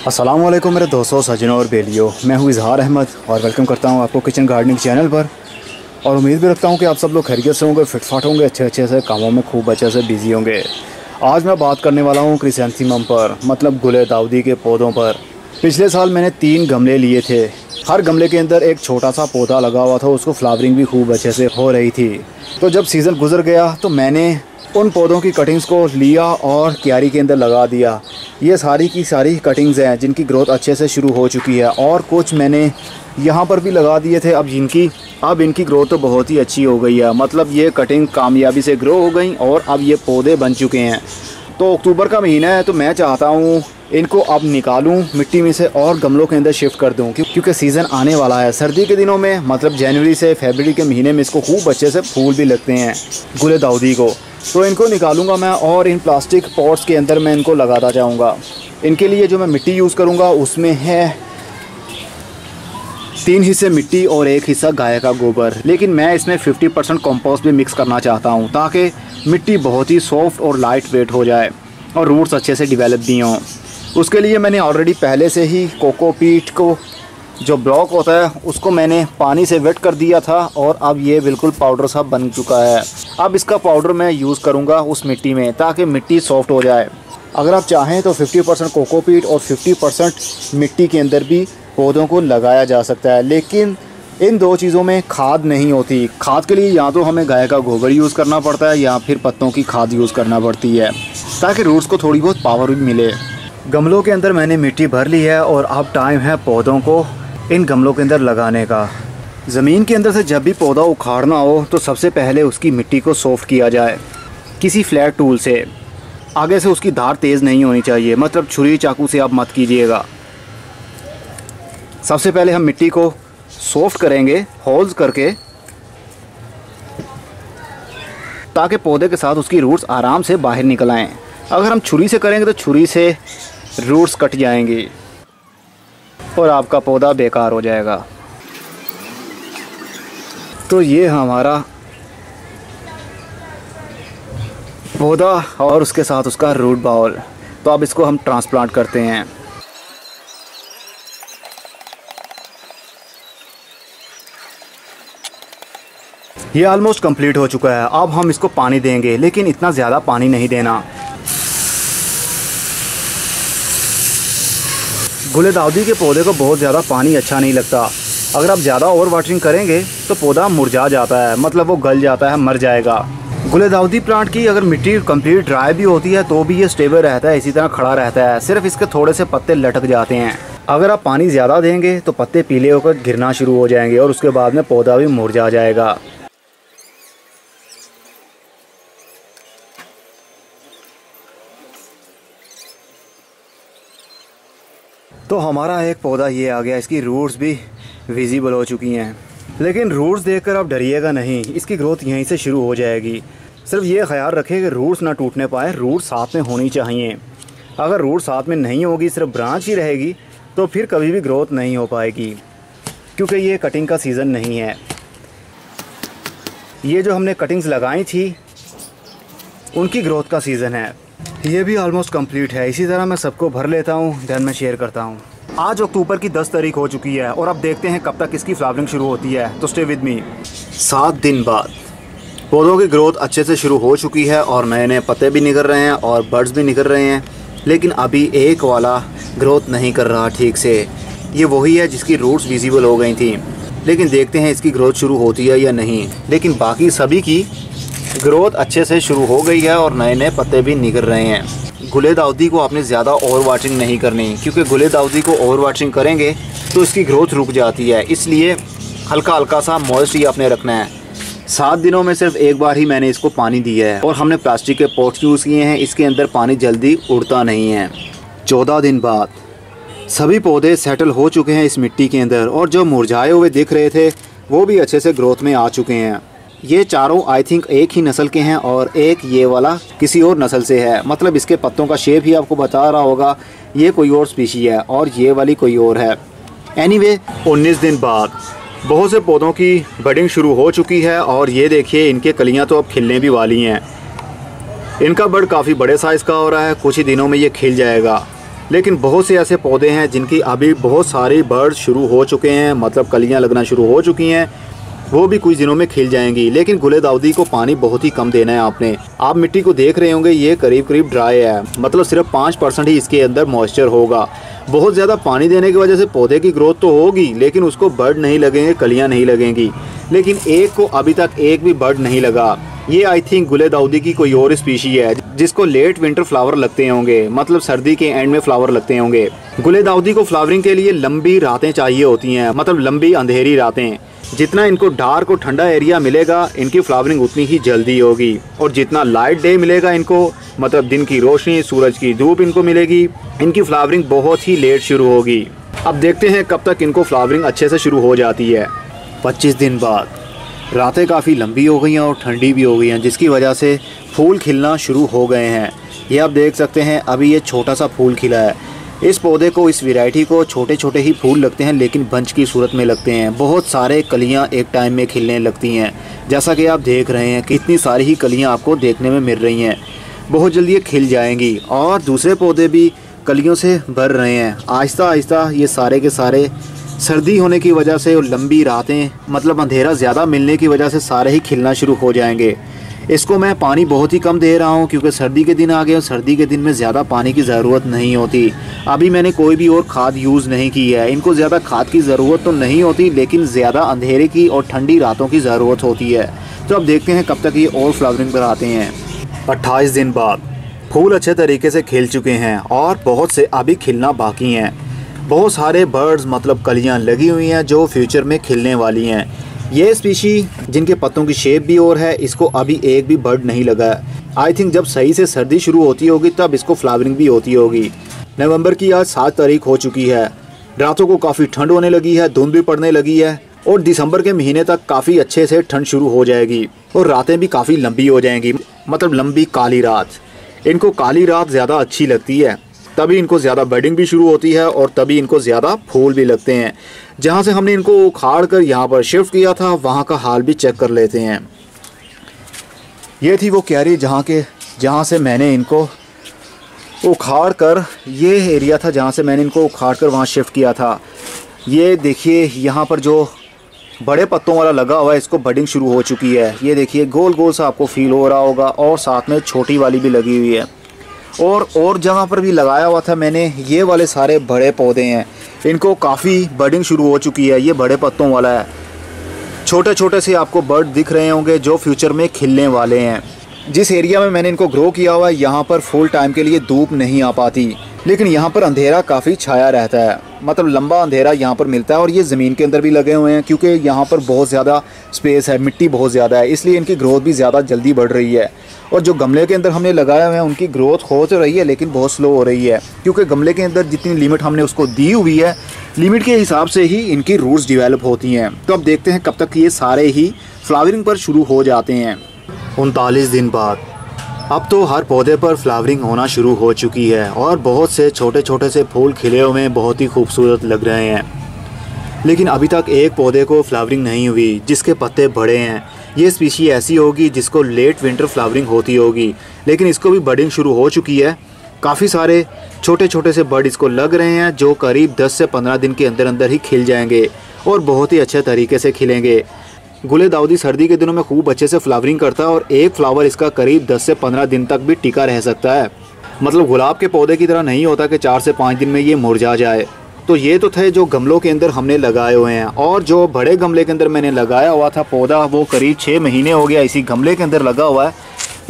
अस्सलाम वालेकुम मेरे दोस्तों, सज्जनों और बेलियों। मैं हूँ इजहार अहमद और वेलकम करता हूँ आपको किचन गार्डनिंग चैनल पर। और उम्मीद भी रखता हूँ कि आप सब लोग खैरियत से होंगे, फिटफाट होंगे, अच्छे से कामों में खूब अच्छे से बिजी होंगे। आज मैं बात करने वाला हूँ क्रिसैंथेमम पर, मतलब गुले दाऊदी के पौधों पर। पिछले साल मैंने 3 गमले लिए थे। हर गमले के अंदर एक छोटा सा पौधा लगा हुआ था, उसको फ्लावरिंग भी खूब अच्छे से हो रही थी। तो जब सीज़न गुजर गया तो मैंने उन पौधों की कटिंग्स को लिया और क्यारी के अंदर लगा दिया। ये सारी की सारी कटिंग्स हैं जिनकी ग्रोथ अच्छे से शुरू हो चुकी है, और कुछ मैंने यहाँ पर भी लगा दिए थे। अब इनकी ग्रोथ तो बहुत ही अच्छी हो गई है, मतलब ये कटिंग कामयाबी से ग्रो हो गई और अब ये पौधे बन चुके हैं। तो अक्टूबर का महीना है, तो मैं चाहता हूँ इनको अब निकालूं मिट्टी में से और गमलों के अंदर शिफ्ट कर दूं, क्योंकि सीज़न आने वाला है। सर्दी के दिनों में, मतलब जनवरी से फरवरी के महीने में इसको खूब अच्छे से फूल भी लगते हैं गुले दाऊदी को। तो इनको निकालूंगा मैं और इन प्लास्टिक पॉट्स के अंदर मैं इनको लगाता जाऊंगा। इनके लिए जो मैं मिट्टी यूज़ करूंगा उसमें है 3 हिस्से मिट्टी और 1 हिस्सा गाय का गोबर। लेकिन मैं इसमें 50% कंपोस्ट भी मिक्स करना चाहता हूं, ताकि मिट्टी बहुत ही सॉफ्ट और लाइट वेट हो जाए और रूट्स अच्छे से डिवेलप भी हों। उसके लिए मैंने ऑलरेडी पहले से ही कोकोपीट को जो ब्लॉक होता है उसको मैंने पानी से वेट कर दिया था, और अब ये बिल्कुल पाउडर सा बन चुका है। अब इसका पाउडर मैं यूज़ करूँगा उस मिट्टी में, ताकि मिट्टी सॉफ्ट हो जाए। अगर आप चाहें तो 50% कोकोपीट और 50% मिट्टी के अंदर भी पौधों को लगाया जा सकता है, लेकिन इन 2 चीज़ों में खाद नहीं होती। खाद के लिए या तो हमें गाय का गोबर यूज़ करना पड़ता है या फिर पत्तों की खाद यूज़ करना पड़ती है, ताकि रूट्स को थोड़ी बहुत पावर भी मिले। गमलों के अंदर मैंने मिट्टी भर ली है और अब टाइम है पौधों को इन गमलों के अंदर लगाने का। ज़मीन के अंदर से जब भी पौधा उखाड़ना हो तो सबसे पहले उसकी मिट्टी को सॉफ्ट किया जाए किसी फ्लैट टूल से। आगे से उसकी धार तेज़ नहीं होनी चाहिए, मतलब छुरी चाकू से आप मत कीजिएगा। सबसे पहले हम मिट्टी को सॉफ्ट करेंगे होल्स करके, ताकि पौधे के साथ उसकी रूट्स आराम से बाहर निकल आएँ। अगर हम छुरी से करेंगे तो छुरी से रूट्स कट जाएंगी और आपका पौधा बेकार हो जाएगा। तो ये हमारा पौधा और उसके साथ उसका रूट बॉल। तो अब इसको हम ट्रांसप्लांट करते हैं। ये ऑलमोस्ट कंप्लीट हो चुका है। अब हम इसको पानी देंगे, लेकिन इतना ज़्यादा पानी नहीं देना। गुले दाऊदी के पौधे को बहुत ज़्यादा पानी अच्छा नहीं लगता। अगर आप ज़्यादा ओवर वाटरिंग करेंगे तो पौधा मुरझा जाता है, मतलब वो गल जाता है, मर जाएगा। गुले दाऊदी प्लांट की अगर मिट्टी कंप्लीट ड्राई भी होती है तो भी ये स्टेबल रहता है, इसी तरह खड़ा रहता है। सिर्फ इसके थोड़े से पत्ते लटक जाते हैं। अगर आप पानी ज़्यादा देंगे तो पत्ते पीले होकर गिरना शुरू हो जाएंगे और उसके बाद में पौधा भी मुरझा जाएगा। तो हमारा एक पौधा ये आ गया, इसकी रूट्स भी विजिबल हो चुकी हैं। लेकिन रूट्स देखकर आप डरिएगा नहीं, इसकी ग्रोथ यहीं से शुरू हो जाएगी। सिर्फ ये ख्याल रखें कि रूट्स ना टूटने पाए, रूट्स साथ में होनी चाहिए। अगर रूट साथ में नहीं होगी, सिर्फ ब्रांच ही रहेगी, तो फिर कभी भी ग्रोथ नहीं हो पाएगी, क्योंकि ये कटिंग का सीज़न नहीं है। ये जो हमने कटिंग्स लगाई थी उनकी ग्रोथ का सीज़न है। ये भी ऑलमोस्ट कंप्लीट है। इसी तरह मैं सबको भर लेता हूँ, दैन मैं शेयर करता हूँ। आज अक्टूबर की 10 तारीख हो चुकी है और अब देखते हैं कब तक इसकी फ्लावरिंग शुरू होती है। तो स्टे विद मी। 7 दिन बाद पौधों की ग्रोथ अच्छे से शुरू हो चुकी है और नए नए पत्ते भी निकल रहे हैं और बर्ड्स भी निकल रहे हैं। लेकिन अभी एक वाला ग्रोथ नहीं कर रहा ठीक से। ये वही है जिसकी रूट्स विजिबल हो गई थी, लेकिन देखते हैं इसकी ग्रोथ शुरू होती है या नहीं। लेकिन बाकी सभी की ग्रोथ अच्छे से शुरू हो गई है और नए नए पत्ते भी निकल रहे हैं। गुले दाऊदी को आपने ज़्यादा ओवर वाटरिंग नहीं करनी, क्योंकि गुले दाऊदी को ओवर वाटरिंग करेंगे तो इसकी ग्रोथ रुक जाती है। इसलिए हल्का हल्का सा मॉइस्ट ही आपने रखना है। 7 दिनों में सिर्फ एक बार ही मैंने इसको पानी दिया है और हमने प्लास्टिक के पॉट्स यूज़ किए हैं, इसके अंदर पानी जल्दी उड़ता नहीं है। 14 दिन बाद सभी पौधे सेटल हो चुके हैं इस मिट्टी के अंदर, और जो मुरझाए हुए दिख रहे थे वो भी अच्छे से ग्रोथ में आ चुके हैं। ये चारों आई थिंक एक ही नस्ल के हैं और एक ये वाला किसी और नस्ल से है, मतलब इसके पत्तों का शेप ही आपको बता रहा होगा। ये कोई और स्पीशी है और ये वाली कोई और है। एनीवे 19 दिन बाद बहुत से पौधों की बडिंग शुरू हो चुकी है और ये देखिए इनके कलियां तो अब खिलने भी वाली हैं। इनका बड काफ़ी बड़े साइज़ का हो रहा है, कुछ ही दिनों में ये खिल जाएगा। लेकिन बहुत से ऐसे पौधे हैं जिनकी अभी बहुत सारे बर्ड शुरू हो चुके हैं, मतलब कलियां लगना शुरू हो चुकी हैं, वो भी कुछ दिनों में खिल जाएंगी। लेकिन गुले दाऊदी को पानी बहुत ही कम देना है आपने। आप मिट्टी को देख रहे होंगे, ये करीब करीब ड्राई है, मतलब सिर्फ 5% ही इसके अंदर मॉइस्चर होगा। बहुत ज़्यादा पानी देने की वजह से पौधे की ग्रोथ तो होगी, लेकिन उसको बर्ड नहीं लगेंगे, कलियां नहीं लगेंगी। लेकिन एक को अभी तक एक भी बर्ड नहीं लगा। ये आई थिंक गुले दाऊदी की कोई और स्पीशी है जिसको लेट विंटर फ्लावर लगते होंगे, मतलब सर्दी के एंड में फ्लावर लगते होंगे। गुले दाऊदी को फ्लावरिंग के लिए लंबी रातें चाहिए होती हैं, मतलब लंबी अंधेरी रातें। जितना इनको डार्क और ठंडा एरिया मिलेगा, इनकी फ्लावरिंग उतनी ही जल्दी होगी। और जितना लाइट डे मिलेगा इनको, मतलब दिन की रोशनी, सूरज की धूप इनको मिलेगी, इनकी फ्लावरिंग बहुत ही लेट शुरू होगी। अब देखते हैं कब तक इनको फ्लावरिंग अच्छे से शुरू हो जाती है। 25 दिन बाद रातें काफ़ी लंबी हो गई हैं और ठंडी भी हो गई हैं, जिसकी वजह से फूल खिलना शुरू हो गए हैं। ये आप देख सकते हैं, अभी ये छोटा सा फूल खिला है। इस पौधे को, इस वैरायटी को छोटे छोटे ही फूल लगते हैं, लेकिन बंच की सूरत में लगते हैं। बहुत सारे कलियां एक टाइम में खिलने लगती हैं, जैसा कि आप देख रहे हैं कि इतनी सारी ही कलियां आपको देखने में मिल रही हैं। बहुत जल्दी ये खिल जाएंगी और दूसरे पौधे भी कलियों से भर रहे हैं। आहिस्ता आहिस्ता ये सारे के सारे सर्दी होने की वजह से और लंबी रातें, मतलब अंधेरा ज़्यादा मिलने की वजह से सारे ही खिलना शुरू हो जाएंगे। इसको मैं पानी बहुत ही कम दे रहा हूँ, क्योंकि सर्दी के दिन आ गए और सर्दी के दिन में ज़्यादा पानी की ज़रूरत नहीं होती। अभी मैंने कोई भी और खाद यूज़ नहीं की है। इनको ज़्यादा खाद की ज़रूरत तो नहीं होती, लेकिन ज़्यादा अंधेरे की और ठंडी रातों की ज़रूरत होती है। तो अब देखते हैं कब तक ये और फ्लावरिंग पर आते हैं। 28 दिन बाद फूल अच्छे तरीके से खिल चुके हैं और बहुत से अभी खिलना बाकी हैं। बहुत सारे बर्ड्स, मतलब कलियाँ लगी हुई हैं जो फ्यूचर में खिलने वाली हैं। ये स्पीशी जिनके पत्तों की शेप भी और है, इसको अभी एक भी बर्ड नहीं लगा है। आई थिंक जब सही से सर्दी शुरू होती होगी तब इसको फ्लावरिंग भी होती होगी। नवंबर की आज 7 तारीख हो चुकी है। रातों को काफ़ी ठंड होने लगी है, धुंध भी पड़ने लगी है और दिसंबर के महीने तक काफ़ी अच्छे से ठंड शुरू हो जाएगी और रातें भी काफ़ी लंबी हो जाएंगी, मतलब लंबी काली रात। इनको काली रात ज़्यादा अच्छी लगती है, तभी इनको ज़्यादा बर्डिंग भी शुरू होती है और तभी इनको ज़्यादा फूल भी लगते हैं। जहाँ से हमने इनको उखाड़ कर यहाँ पर शिफ्ट किया था, वहाँ का हाल भी चेक कर लेते हैं। ये थी वो क्यारी जहाँ से मैंने इनको उखाड़ कर, ये एरिया था जहाँ से मैंने इनको उखाड़ कर वहाँ शिफ्ट किया था। ये देखिए यहाँ पर जो बड़े पत्तों वाला लगा हुआ है, इसको बडिंग शुरू हो चुकी है। ये देखिए गोल गोल सा आपको फील हो रहा होगा और साथ में छोटी वाली भी लगी हुई है। और जहाँ पर भी लगाया हुआ था मैंने, ये वाले सारे बड़े पौधे हैं, इनको काफ़ी बडिंग शुरू हो चुकी है। ये बड़े पत्तों वाला है, छोटे छोटे से आपको बर्ड दिख रहे होंगे जो फ्यूचर में खिलने वाले हैं। जिस एरिया में मैंने इनको ग्रो किया हुआ है, यहाँ पर फुल टाइम के लिए धूप नहीं आ पाती, लेकिन यहाँ पर अंधेरा काफ़ी छाया रहता है, मतलब लंबा अंधेरा यहाँ पर मिलता है। और ये ज़मीन के अंदर भी लगे हुए हैं, क्योंकि यहाँ पर बहुत ज़्यादा स्पेस है, मिट्टी बहुत ज़्यादा है, इसलिए इनकी ग्रोथ भी ज़्यादा जल्दी बढ़ रही है। और जो गमले के अंदर हमने लगाया हुआ है, उनकी ग्रोथ हो तो रही है, लेकिन बहुत स्लो हो रही है, क्योंकि गमले के अंदर जितनी लिमिट हमने उसको दी हुई है, लिमिट के हिसाब से ही इनकी रूट्स डेवलप होती हैं। तो अब देखते हैं कब तक ये सारे ही फ्लावरिंग पर शुरू हो जाते हैं। 39 दिन बाद अब तो हर पौधे पर फ्लावरिंग होना शुरू हो चुकी है और बहुत से छोटे छोटे से फूल खिले हुए हैं, बहुत ही खूबसूरत लग रहे हैं। लेकिन अभी तक एक पौधे को फ्लावरिंग नहीं हुई, जिसके पत्ते बड़े हैं। ये स्पीशी ऐसी होगी जिसको लेट विंटर फ्लावरिंग होती होगी, लेकिन इसको भी बडिंग शुरू हो चुकी है। काफ़ी सारे छोटे छोटे से बर्ड इसको लग रहे हैं, जो करीब 10 से 15 दिन के अंदर अंदर ही खिल जाएंगे और बहुत ही अच्छे तरीके से खिलेंगे। गुले दाऊदी सर्दी के दिनों में खूब अच्छे से फ्लावरिंग करता है और एक फ्लावर इसका करीब 10 से 15 दिन तक भी टिका रह सकता है। मतलब गुलाब के पौधे की तरह नहीं होता कि 4 से 5 दिन में ये मुरझा जाए। तो ये तो थे जो गमलों के अंदर हमने लगाए हुए हैं, और जो बड़े गमले के अंदर मैंने लगाया हुआ था पौधा, वो करीब 6 महीने हो गया इसी गमले के अंदर लगा हुआ है।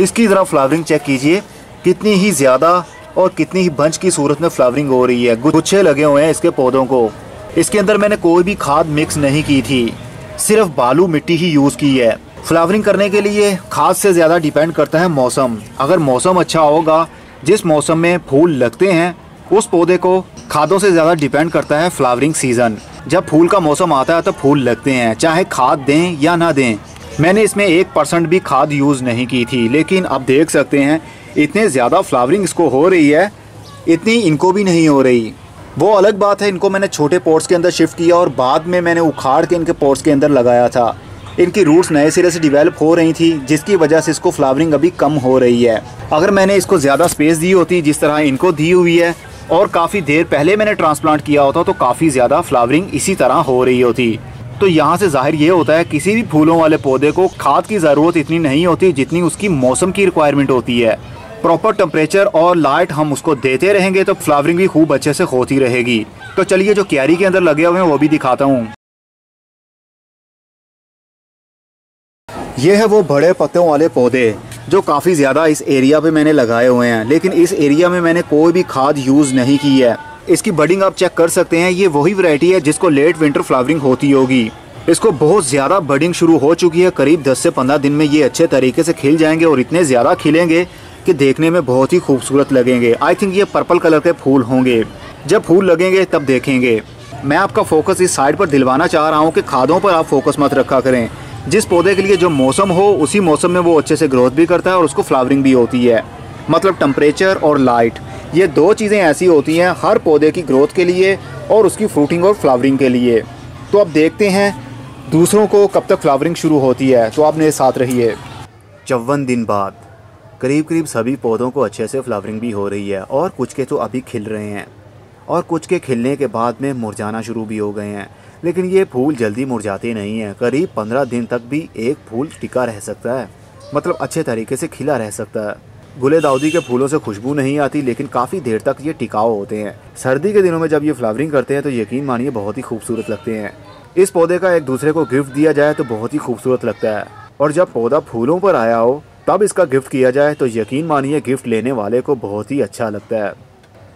इसकी ज़रा फ्लावरिंग चेक कीजिए, कितनी ही ज़्यादा और कितनी ही बंच की सूरत में फ्लावरिंग हो रही है। गुच्छे लगे हुए हैं इसके पौधों को। इसके अंदर मैंने कोई भी खाद मिक्स नहीं की थी, सिर्फ बालू मिट्टी ही यूज़ की है। फ्लावरिंग करने के लिए खाद से ज़्यादा डिपेंड करता है मौसम। अगर मौसम अच्छा होगा, जिस मौसम में फूल लगते हैं, उस पौधे को खादों से ज़्यादा डिपेंड करता है फ्लावरिंग सीज़न। जब फूल का मौसम आता है तब फूल लगते हैं, चाहे खाद दें या ना दें। मैंने इसमें 1% भी खाद यूज़ नहीं की थी, लेकिन अब देख सकते हैं इतने ज़्यादा फ्लावरिंग इसको हो रही है, इतनी इनको भी नहीं हो रही। वो अलग बात है, इनको मैंने छोटे पॉट्स के अंदर शिफ्ट किया और बाद में मैंने उखाड़ के इनके पॉट्स के अंदर लगाया था। इनकी रूट्स नए सिरे से डेवलप हो रही थी, जिसकी वजह से इसको फ्लावरिंग अभी कम हो रही है। अगर मैंने इसको ज़्यादा स्पेस दी होती जिस तरह इनको दी हुई है, और काफ़ी देर पहले मैंने ट्रांसप्लांट किया होता तो काफ़ी ज़्यादा फ्लावरिंग इसी तरह हो रही होती। तो यहाँ से जाहिर ये होता है किसी भी फूलों वाले पौधे को खाद की ज़रूरत इतनी नहीं होती जितनी उसकी मौसम की रिक्वायरमेंट होती है। प्रॉपर टेम्परेचर और लाइट हम उसको देते रहेंगे तो फ्लावरिंग भी खूब अच्छे से होती रहेगी। तो चलिए जो क्यारी के अंदर लगे हुए हैं वो भी दिखाता हूँ। ये है वो बड़े पत्तों वाले पौधे जो काफ़ी ज़्यादा इस एरिया पे मैंने लगाए हुए हैं, लेकिन इस एरिया में मैंने कोई भी खाद यूज़ नहीं की है। इसकी बडिंग आप चेक कर सकते हैं। ये वही वैरायटी है जिसको लेट विंटर फ्लावरिंग होती होगी। इसको बहुत ज़्यादा बडिंग शुरू हो चुकी है। करीब 10 से 15 दिन में ये अच्छे तरीके से खिल जाएंगे और इतने ज़्यादा खिलेंगे कि देखने में बहुत ही खूबसूरत लगेंगे। आई थिंक ये पर्पल कलर के फूल होंगे। जब फूल लगेंगे तब देखेंगे। मैं आपका फोकस इस साइड पर दिलवाना चाह रहा हूँ कि खादों पर आप फोकस मत रखा करें। जिस पौधे के लिए जो मौसम हो उसी मौसम में वो अच्छे से ग्रोथ भी करता है और उसको फ्लावरिंग भी होती है। मतलब टेम्परेचर और लाइट, ये दो चीज़ें ऐसी होती हैं हर पौधे की ग्रोथ के लिए और उसकी फ्रूटिंग और फ्लावरिंग के लिए। तो अब देखते हैं दूसरों को कब तक फ्लावरिंग शुरू होती है। तो आप मेरे साथ रहिए। 54 दिन बाद करीब सभी पौधों को अच्छे से फ्लावरिंग भी हो रही है और कुछ के तो अभी खिल रहे हैं और कुछ के खिलने के बाद में मुरझाना शुरू भी हो गए हैं। लेकिन ये फूल जल्दी मुरझाते नहीं हैं। करीब 15 दिन तक भी एक फूल टिका रह सकता है, मतलब अच्छे तरीके से खिला रह सकता है। गुले दाउदी के फूलों से खुशबू नहीं आती लेकिन काफ़ी देर तक ये टिकाऊ होते हैं। सर्दी के दिनों में जब ये फ्लावरिंग करते हैं तो यकीन मानिए बहुत ही खूबसूरत लगते हैं। इस पौधे का एक दूसरे को गिफ्ट दिया जाए तो बहुत ही खूबसूरत लगता है और जब पौधा फूलों पर आया हो तब इसका गिफ्ट किया जाए तो यकीन मानिए गिफ्ट लेने वाले को बहुत ही अच्छा लगता है।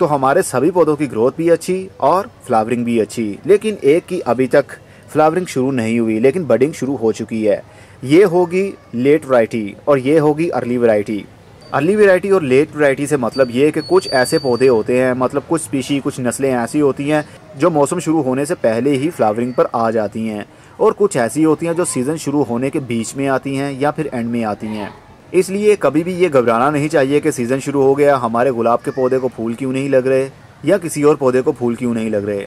तो हमारे सभी पौधों की ग्रोथ भी अच्छी और फ्लावरिंग भी अच्छी, लेकिन एक की अभी तक फ्लावरिंग शुरू नहीं हुई लेकिन बडिंग शुरू हो चुकी है। ये होगी लेट वैरायटी और ये होगी अर्ली वैरायटी। अर्ली वैरायटी और लेट वैरायटी से मतलब ये है कि कुछ ऐसे पौधे होते हैं, मतलब कुछ स्पीशी, कुछ नस्लें ऐसी होती हैं जो मौसम शुरू होने से पहले ही फ्लावरिंग पर आ जाती हैं और कुछ ऐसी होती हैं जो सीज़न शुरू होने के बीच में आती हैं या फिर एंड में आती हैं। इसलिए कभी भी ये घबराना नहीं चाहिए कि सीज़न शुरू हो गया, हमारे गुलाब के पौधे को फूल क्यों नहीं लग रहे या किसी और पौधे को फूल क्यों नहीं लग रहे।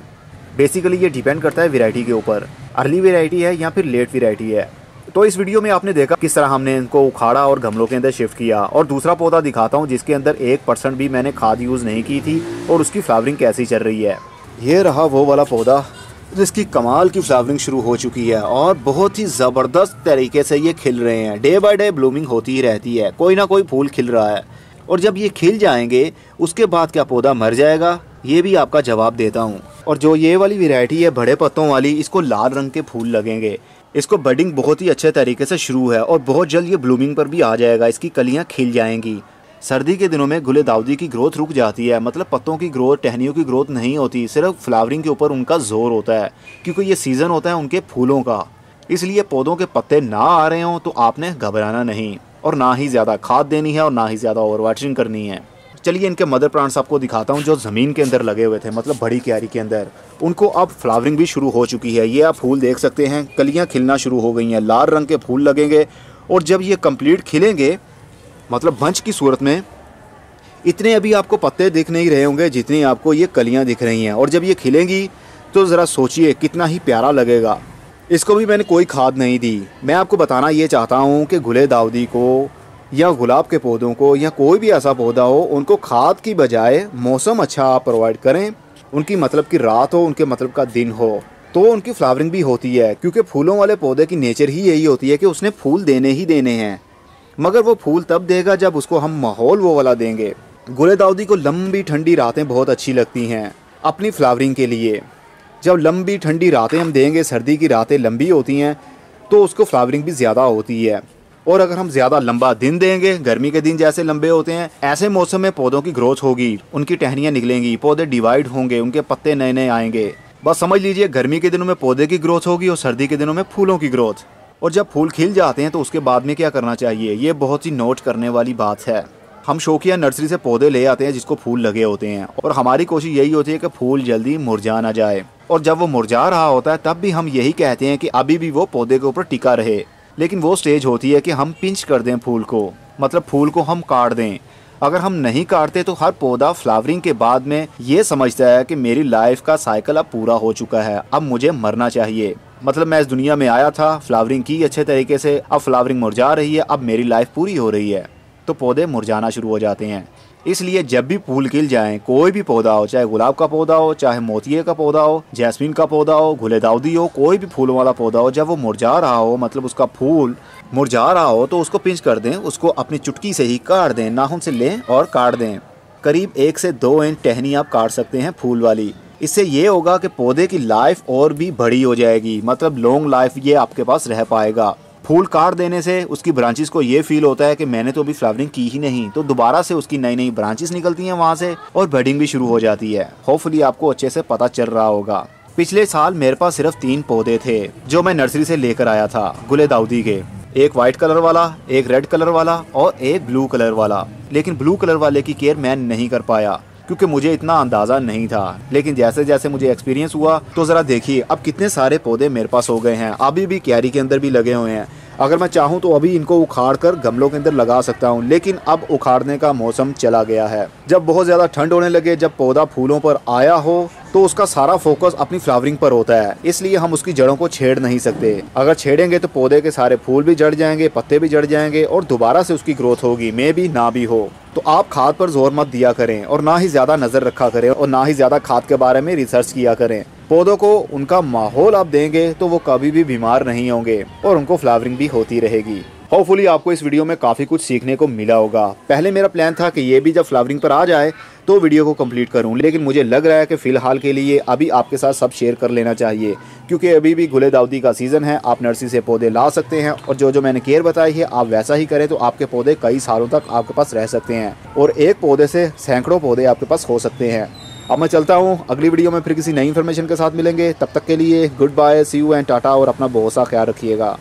बेसिकली ये डिपेंड करता है वैरायटी के ऊपर, अर्ली वैरायटी है या फिर लेट वैरायटी है। तो इस वीडियो में आपने देखा किस तरह हमने इनको उखाड़ा और गमलों के अंदर शिफ्ट किया। और दूसरा पौधा दिखाता हूँ जिसके अंदर 1% भी मैंने खाद यूज़ नहीं की थी और उसकी फ्लावरिंग कैसी चल रही है। ये रहा वो वाला पौधा जिसकी कमाल की फ्लावरिंग शुरू हो चुकी है और बहुत ही ज़बरदस्त तरीके से ये खिल रहे हैं। डे बाय डे ब्लूमिंग होती ही रहती है, कोई ना कोई फूल खिल रहा है। और जब ये खिल जाएंगे उसके बाद क्या पौधा मर जाएगा, ये भी आपका जवाब देता हूँ। और जो ये वाली वैरायटी है बड़े पत्तों वाली, इसको लाल रंग के फूल लगेंगे। इसको बडिंग बहुत ही अच्छे तरीके से शुरू है और बहुत जल्द ये ब्लूमिंग पर भी आ जाएगा। इसकी कलियाँ खिल जाएंगी। सर्दी के दिनों में गुले दाउदी की ग्रोथ रुक जाती है, मतलब पत्तों की ग्रोथ, टहनियों की ग्रोथ नहीं होती, सिर्फ फ्लावरिंग के ऊपर उनका जोर होता है क्योंकि ये सीज़न होता है उनके फूलों का। इसलिए पौधों के पत्ते ना आ रहे हों तो आपने घबराना नहीं और ना ही ज़्यादा खाद देनी है और ना ही ज़्यादा ओवर वाटरिंग करनी है। चलिए इनके मदर प्लांट्स आपको दिखाता हूँ जो ज़मीन के अंदर लगे हुए थे, मतलब बड़ी क्यारी के अंदर। उनको अब फ्लावरिंग भी शुरू हो चुकी है। ये आप फूल देख सकते हैं, कलियाँ खिलना शुरू हो गई हैं, लाल रंग के फूल लगेंगे और जब ये कंप्लीट खिलेंगे, मतलब बंच की सूरत में, इतने अभी आपको पत्ते दिख नहीं रहे होंगे जितनी आपको ये कलियां दिख रही हैं। और जब ये खिलेंगी तो ज़रा सोचिए कितना ही प्यारा लगेगा। इसको भी मैंने कोई खाद नहीं दी। मैं आपको बताना ये चाहता हूँ कि गुले दाउदी को या गुलाब के पौधों को या कोई भी ऐसा पौधा हो, उनको खाद की बजाय मौसम अच्छा आप प्रोवाइड करें। उनकी मतलब की रात हो, उनके मतलब का दिन हो, तो उनकी फ्लावरिंग भी होती है। क्योंकि फूलों वाले पौधे की नेचर ही यही होती है कि उसने फूल देने ही देने हैं, मगर वो फूल तब देगा जब उसको हम माहौल वो वाला देंगे। गुले दाउदी को लंबी ठंडी रातें बहुत अच्छी लगती हैं अपनी फ्लावरिंग के लिए। जब लंबी ठंडी रातें हम देंगे, सर्दी की रातें लंबी होती हैं तो उसको फ्लावरिंग भी ज़्यादा होती है। और अगर हम ज़्यादा लंबा दिन देंगे, गर्मी के दिन जैसे लंबे होते हैं, ऐसे मौसम में पौधों की ग्रोथ होगी, उनकी टहनियाँ निकलेंगी, पौधे डिवाइड होंगे, उनके पत्ते नए नए आएंगे। बस समझ लीजिए गर्मी के दिनों में पौधे की ग्रोथ होगी और सर्दी के दिनों में फूलों की ग्रोथ। और जब फूल खिल जाते हैं तो उसके बाद में क्या करना चाहिए, ये बहुत ही नोट करने वाली बात है। हम शौकिया नर्सरी से पौधे ले आते हैं जिसको फूल लगे होते हैं और हमारी कोशिश यही होती है कि फूल जल्दी मुरझा ना जाए। और जब वो मुरझा रहा होता है तब भी हम यही कहते हैं कि अभी भी वो पौधे के ऊपर टिका रहे। लेकिन वो स्टेज होती है कि हम पिंच कर दें फूल को, मतलब फूल को हम काट दें। अगर हम नहीं काटते तो हर पौधा फ्लावरिंग के बाद में ये समझता है कि मेरी लाइफ का साइकिल अब पूरा हो चुका है, अब मुझे मरना चाहिए। मतलब मैं इस दुनिया में आया था, फ्लावरिंग की अच्छे तरीके से, अब फ्लावरिंग मुरझा रही है, अब मेरी लाइफ पूरी हो रही है। तो पौधे मुरझाना शुरू हो जाते हैं। इसलिए जब भी फूल खिल जाएं, कोई भी पौधा हो, चाहे गुलाब का पौधा हो, चाहे मोतिये का पौधा हो, जैस्मीन का पौधा हो, गुलेदाउदी हो, कोई भी फूलों वाला पौधा हो, जब वो मुरझा रहा हो, मतलब उसका फूल मुरझा रहा हो, तो उसको पिंच कर दें, उसको अपनी चुटकी से ही काट दें, नाखून से लें और काट दें। करीब 1 से 2 इंच टहनी आप काट सकते हैं फूल वाली। इससे ये होगा कि पौधे की लाइफ और भी बड़ी हो जाएगी, मतलब लॉन्ग लाइफ ये आपके पास रह पाएगा। फूल काट देने से उसकी ब्रांचेस को ये फील होता है कि मैंने तो अभी फ्लावरिंग की ही नहीं, तो दोबारा से उसकी नई नई ब्रांचेस निकलती हैं वहाँ से और बडिंग भी शुरू हो जाती है। होपफुली आपको अच्छे से पता चल रहा होगा। पिछले साल मेरे पास सिर्फ 3 पौधे थे जो मैं नर्सरी से लेकर आया था गुलेदाउदी के, एक वाइट कलर वाला, एक रेड कलर वाला और एक ब्लू कलर वाला। लेकिन ब्लू कलर वाले की केयर मैं नहीं कर पाया क्योंकि मुझे इतना अंदाज़ा नहीं था। लेकिन जैसे जैसे मुझे एक्सपीरियंस हुआ तो ज़रा देखिए अब कितने सारे पौधे मेरे पास हो गए हैं। अभी भी क्यारी के अंदर भी लगे हुए हैं। अगर मैं चाहूँ तो अभी इनको उखाड़ कर गमलों के अंदर लगा सकता हूँ, लेकिन अब उखाड़ने का मौसम चला गया है। जब बहुत ज़्यादा ठंड होने लगे, जब पौधा फूलों पर आया हो, तो उसका सारा फोकस अपनी फ्लावरिंग पर होता है, इसलिए हम उसकी जड़ों को छेड़ नहीं सकते। अगर छेड़ेंगे तो पौधे के सारे फूल भी जड़ जाएंगे, पत्ते भी जड़ जाएंगे और दोबारा से उसकी ग्रोथ होगी, मे भी ना भी हो। तो आप खाद पर जोर मत दिया करें और ना ही ज़्यादा नज़र रखा करें और ना ही ज़्यादा खाद के बारे में रिसर्च किया करें। पौधों को उनका माहौल आप देंगे तो वो कभी भी बीमार नहीं होंगे और उनको फ्लावरिंग भी होती रहेगी। होपफुली आपको इस वीडियो में काफ़ी कुछ सीखने को मिला होगा। पहले मेरा प्लान था कि ये भी जब फ्लावरिंग पर आ जाए तो वीडियो को कंप्लीट करूं, लेकिन मुझे लग रहा है कि फ़िलहाल के लिए अभी आपके साथ सब शेयर कर लेना चाहिए, क्योंकि अभी भी गुलेदाउदी का सीज़न है। आप नर्सरी से पौधे ला सकते हैं और जो मैंने केयर बताई है आप वैसा ही करें तो आपके पौधे कई सालों तक आपके पास रह सकते हैं और एक पौधे से सैकड़ों पौधे आपके पास हो सकते हैं। अब मैं चलता हूँ, अगली वीडियो में फिर किसी नई इन्फॉर्मेशन के साथ मिलेंगे। तब तक के लिए goodbye, see you and tata, और अपना बहुत सा ख्याल रखिएगा।